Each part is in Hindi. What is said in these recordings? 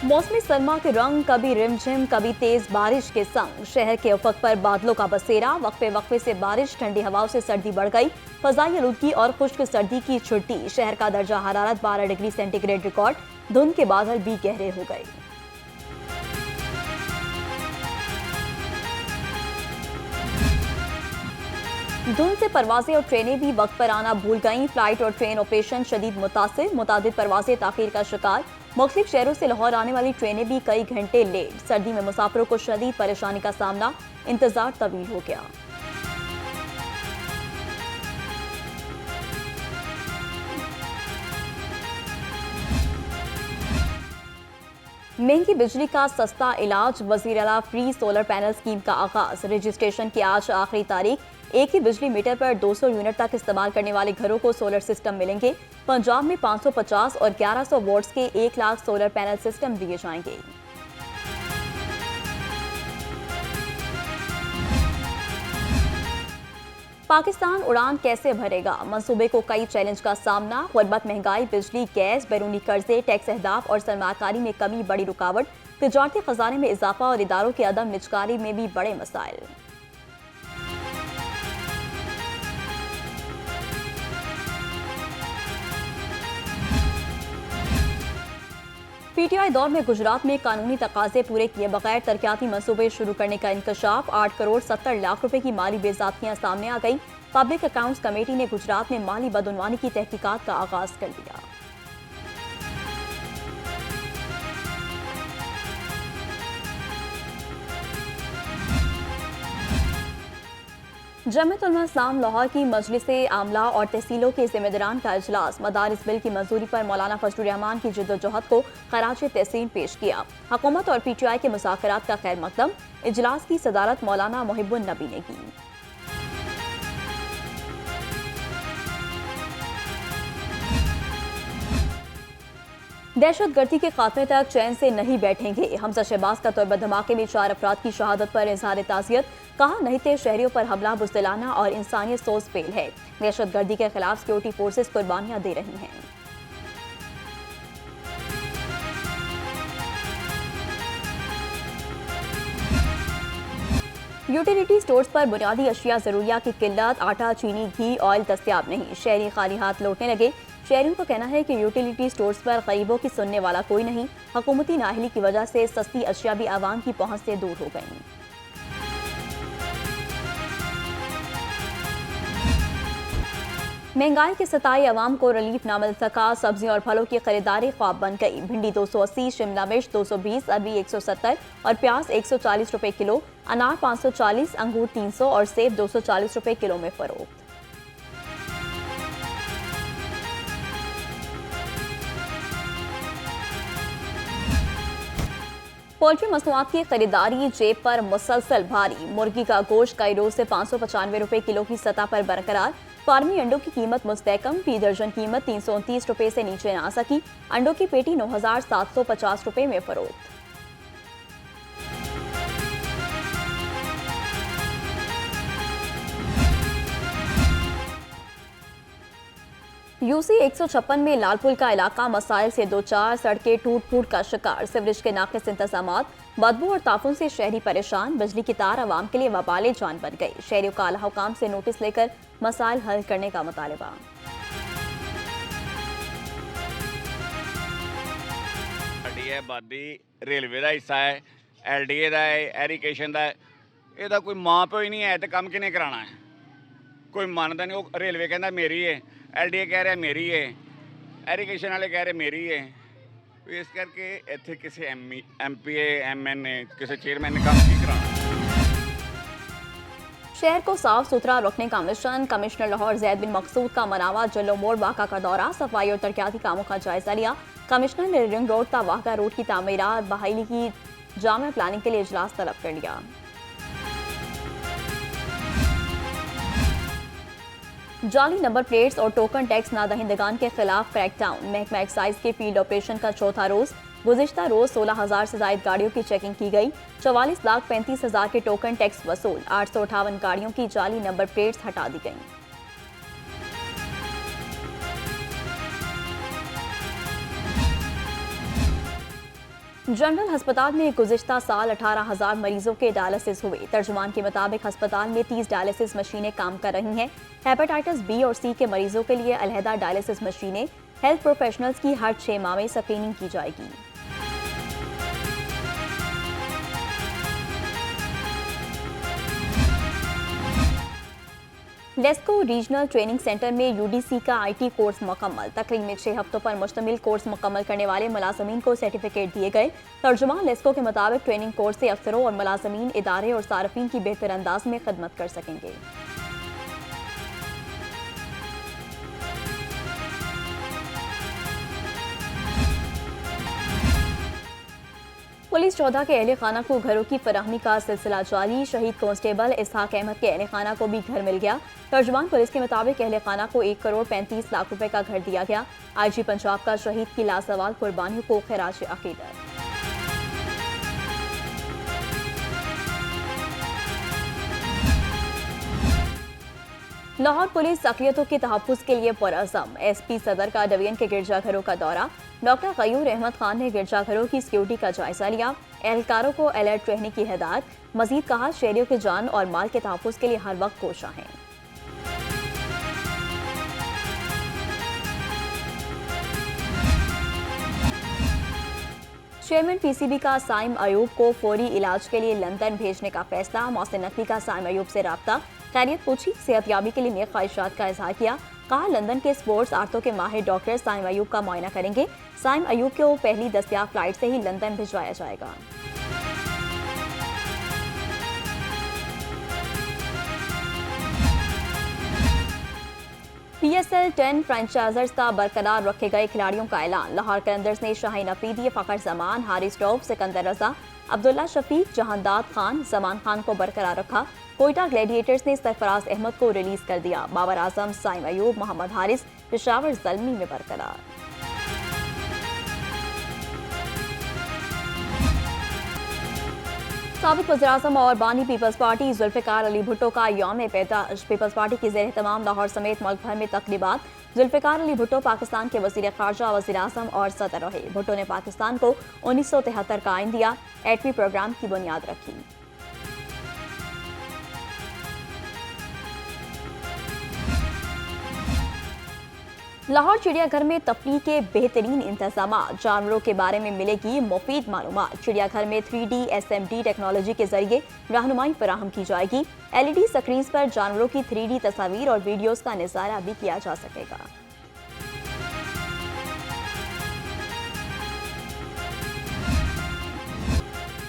मौसमी सरमा के रंग, कभी रिमझिम कभी तेज बारिश के संग शहर के उफक पर बादलों का बसेरा। वक्फे वक्फे से बारिश, ठंडी हवाओं से सर्दी बढ़ गई। फजाई आलूदगी और खुश्क सर्दी की छुट्टी। शहर का दर्जा हरारत 12 डिग्री सेंटीग्रेड रिकॉर्ड। धुंध के बादल भी गहरे हो गए। धुंध से परवाजें और ट्रेनें भी वक्त पर आना भूल गईं। फ्लाइट और ट्रेन ऑपरेशन शदीद मुतासिर। मुतादिद परवाजें ताखीर का शिकार। मुख्तलिफ शहरों से लाहौर आने वाली ट्रेनें भी कई घंटे लेट। सर्दी में मुसाफिरों को शदीद परेशानी का सामना। इंतजार तवील हो गया। महंगी बिजली का सस्ता इलाज। वजीर आला फ्री सोलर पैनल स्कीम का आगाज। रजिस्ट्रेशन की आज आखिरी तारीख। एक ही बिजली मीटर पर 200 यूनिट तक इस्तेमाल करने वाले घरों को सोलर सिस्टम मिलेंगे। पंजाब में 550 और 1100 वोट्स के 1 लाख सोलर पैनल सिस्टम दिए जाएंगे। पाकिस्तान उड़ान कैसे भरेगा? मंसूबे को कई चैलेंज का सामना। गुर्बत, महंगाई, बिजली, गैस, बैरूनी कर्जे, टैक्स अहदाफ और सरमाकारी में कमी बड़ी रुकावट। तिजारती खजाने में इजाफा और इदारों की अदम निजकारी में भी बड़े मसाइल। पीटीआई दौर में गुजरात में कानूनी तकाजे पूरे किए बगैर तरक्याती मंसूबे शुरू करने का इंकशाफ। 8 करोड़ 70 लाख रुपए की माली बेज़ातियां सामने आ गई। पब्लिक अकाउंट्स कमेटी ने गुजरात में माली बदउनवानी की तहकीकात का आगाज कर दिया। जमीयत उलमा इस्लाम लाहौर की मजलिस आमला और तहसीलों के जिम्मेदारान का इजलास। मदारिस बिल की मंजूरी पर मौलाना फजलुर रहमान की जिद्दोजहद को खराज तहसीन पेश किया। हुकूमत और पीटीआई के मुज़ाकरात का खैर मकदम। इजलास की सदारत मौलाना मोहिब्बुन नबी ने की। दहशतगर्दी के खात्मे तक चैन से नहीं बैठेंगे। हमजा शहबाज का तोयबा धमाके में 4 अफराद की शहादत पर इजहार ताज़ियत। कहा, नहीते शहरियों पर हमला बुज़दिलाना और इंसानियत सोज फेल है। दहशतगर्दी के खिलाफ सिक्योरिटी फोर्सेस कुर्बानियां दे रही हैं। यूटिलिटी स्टोर्स पर बुनियादी अशिया जरूरिया की किल्लत। आटा, चीनी, घी, ऑयल दस्तयाब नहीं। शहरी खाली हाथ लौटने लगे। शहरियों का कहना है कि यूटिलिटी स्टोर्स पर गरीबों की सुनने वाला कोई नहीं। हुकूमती नाअहली की वजह से सस्ती अशिया भी आवाम की पहुंच से दूर हो गई। महंगाई के सताए अवाम को रिलीफ ना मिल सका। सब्जियों और फलों की खरीदारी ख्वाब बन गई। भिंडी 280, शिमला मिर्च 220, अरबी 170 और प्याज 140 रुपए किलो। अनार 540, अंगूर 300 और सेब 240 रुपए किलो में फरोख्त। पोल्ट्री मसनूआत की खरीदारी जेब पर मुसलसल भारी। मुर्गी का गोश्त कई रोज से 595 रुपए किलो की सतह पर बरकरार। फार्मी अंडों की कीमत मुस्तहकम। फी दर्जन कीमत 329 रुपए से नीचे ना सकी। अंडों की पेटी 9750 रुपए में फरोख्त। यूसी 156 में लालपुल का इलाका मसाइल से 2-4। सड़कें टूट फूट का शिकार। सिवरेज के नाकिस इंतजामात। बदबू और ताफुन से शहरी परेशान। बिजली की तार आवाम के लिए वबाले जान बन गई। शहरियों का आला हुकाम से नोटिस लेकर मसाइल हल करने का मुतालबा। आबादी रेलवे का हिस्सा है, LDA का है, एरीगेशन का है। ਇਹਦਾ कोई मां प्यो ही नहीं है तो काम किने कराना है? कोई मानता नहीं। वो रेलवे कहना मेरी है, LDA कह रहा मेरी है, एरीगेशन वाले कह रहे मेरी है। तो इस करके इतने किसी MPA MNA किसी चेयरमैन ने काम नहीं कराना। शहर को साफ सुथरा रखने का मिशन। कमिश्नर लाहौर जैद बिन मकसूद का मनावा जलो मोड़ वाक़ा का दौरा। सफाई और तरक्याती कामों का जायजा लिया। कमिश्नर ने रिंग रोड ता वाक़ा रोड की तामीरात बहाली की जामे प्लानिंग के लिए इजलास तलब कर लिया। जाली नंबर प्लेट्स और टोकन टैक्स नादहिंदगान के खिलाफ क्रैकडाउन। महकमा एक्साइज के फील्ड ऑपरेशन का चौथा रोज। गुज़िश्ता रोज 16,000 से जायद गाड़ियों की चेकिंग की गई। 44,35,000 के टोकन टैक्स वसूल। 858 गाड़ियों की जाली नंबर प्लेट्स हटा दी गई। जनरल अस्पताल में गुज़िश्ता साल 18,000 मरीजों के डायलिसिस हुए। तर्जुमान के मुताबिक अस्पताल में 30 डायलिसिस मशीनें काम कर रही हैं। हेपेटाइटिस बी और सी के मरीजों के लिए अलहदा डायलिसिस मशीनें, हेल्थ प्रोफेशनल्स की हर 6 माह में स्क्रीनिंग की जाएगी। लेस्को रीजनल ट्रेनिंग सेंटर में यूडीसी का आईटी कोर्स मुकम्मल। तकरीब में 6 हफ्तों पर मुश्तमिल कोर्स मुकम्मल करने वाले मुलाजमीन को सर्टिफिकेट दिए गए। तर्जुमान लेस्को के मुताबिक ट्रेनिंग कोर्स से अफसरों और मुलाजमीन इदारे और सार्फिन की बेहतर अंदाज में खदमत कर सकेंगे। पुलिस चौदह के अहल खाना को घरों की फराहमी का सिलसिला जारी। शहीद कांस्टेबल इसहाक अहमद के अहल खाना को भी घर मिल गया। तर्जुमान पुलिस के मुताबिक अहल खाना को 1 करोड़ 35 लाख रुपए का घर दिया गया। आईजी पंजाब का शहीद की लासवाल कुर्बानियों को खिराज अकीदत। लाहौर पुलिस अक़लियतों के तहफ़्फ़ुज़ के लिए पुरअज़्म। एसपी सदर का डिवीजन के गिरजाघरों का दौरा। डॉक्टर गयूर अहमद खान ने गिरजाघरों की सिक्योरिटी का जायजा लिया। एहलकारों को अलर्ट रहने की हिदायत। मजीद कहा, शहरियों के जान और माल के तहफ़्फ़ुज़ के लिए हर वक्त कोशा हैं। चेयरमैन पीसीबी का साइम अयूब को फौरी इलाज के लिए लंदन भेजने का फैसला। मौसिन नकवी का साइम अयूब से राब्ता, खैरियत पूछी, सेहतयाबी के लिए नेक ख्वाहिशात का इजहार किया। कहा, लंदन के स्पोर्ट्स आर्थो के माहिर डॉक्टर साइम अयूब का मुआयना करेंगे। साइम अयूब को पहली दस्तयाब फ्लाइट से ही लंदन भिजवाया जाएगा। PSL 10 फ्रेंचाइजर्स का बरकरार रखे गए खिलाड़ियों का ऐलान। लाहौर कलंदर्स ने शाहीन अफरीदी, फ़खर जमान, हारिस टॉप, सिकंदर रजा, अब्दुल्ला शफीक, जहांदाद खान, जमान खान को बरकरार रखा। कोयटा ग्लैडिएटर्स ने सरफराज अहमद को रिलीज कर दिया। बाबर आजम, साइम अयूब, मोहम्मद हारिस पेशावर ज़ल्मी में बरकरार। साबिक वज़ीर-ए-आज़म और बानी पीपल्स पार्टी जुल्फ़िकार अली भुट्टो का यौम पैदाइश। पीपल्स पार्टी की ज़ेर-ए-तमाम लाहौर समेत मुल्क भर में तक़रीबात। जुल्फ़िकार अली भुट्टो पाकिस्तान के वज़ीर ख़ारजा, वज़ीर-ए-आज़म और सदर रहे। भुट्टो ने पाकिस्तान को 1973 का आइन दिया, एटमी प्रोग्राम की बुनियाद रखी। लाहौर चिड़ियाघर में तफरीह के बेहतरीन इंतजाम। जानवरों के बारे में मिलेगी मुफीद मालूमात। चिड़ियाघर में 3D SMD टेक्नोलॉजी के जरिए रहनुमाई फराहम की जाएगी। LED स्क्रीन पर जानवरों की 3D तस्वीर और वीडियोस का नज़ारा भी किया जा सकेगा।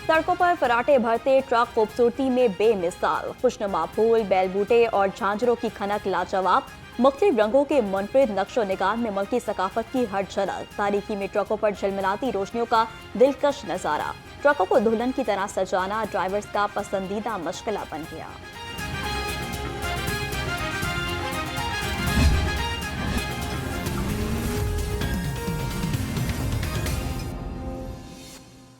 सड़कों पर फराटे भरते ट्रक खूबसूरती में बेमिसाल। खुशनुमा फूल, बैलबूटे और झांझरों की खनक लाजवाब। मुख्तलिफ रंगों के मुनफरिद नक्शो निगार में मुल्की सकाफत की हर झलक। तारीखी में ट्रकों पर झलमलाती रोशनियों का दिलकश नजारा। ट्रकों को दुल्हन की तरह सजाना ड्राइवर्स का पसंदीदा मशगला बन गया।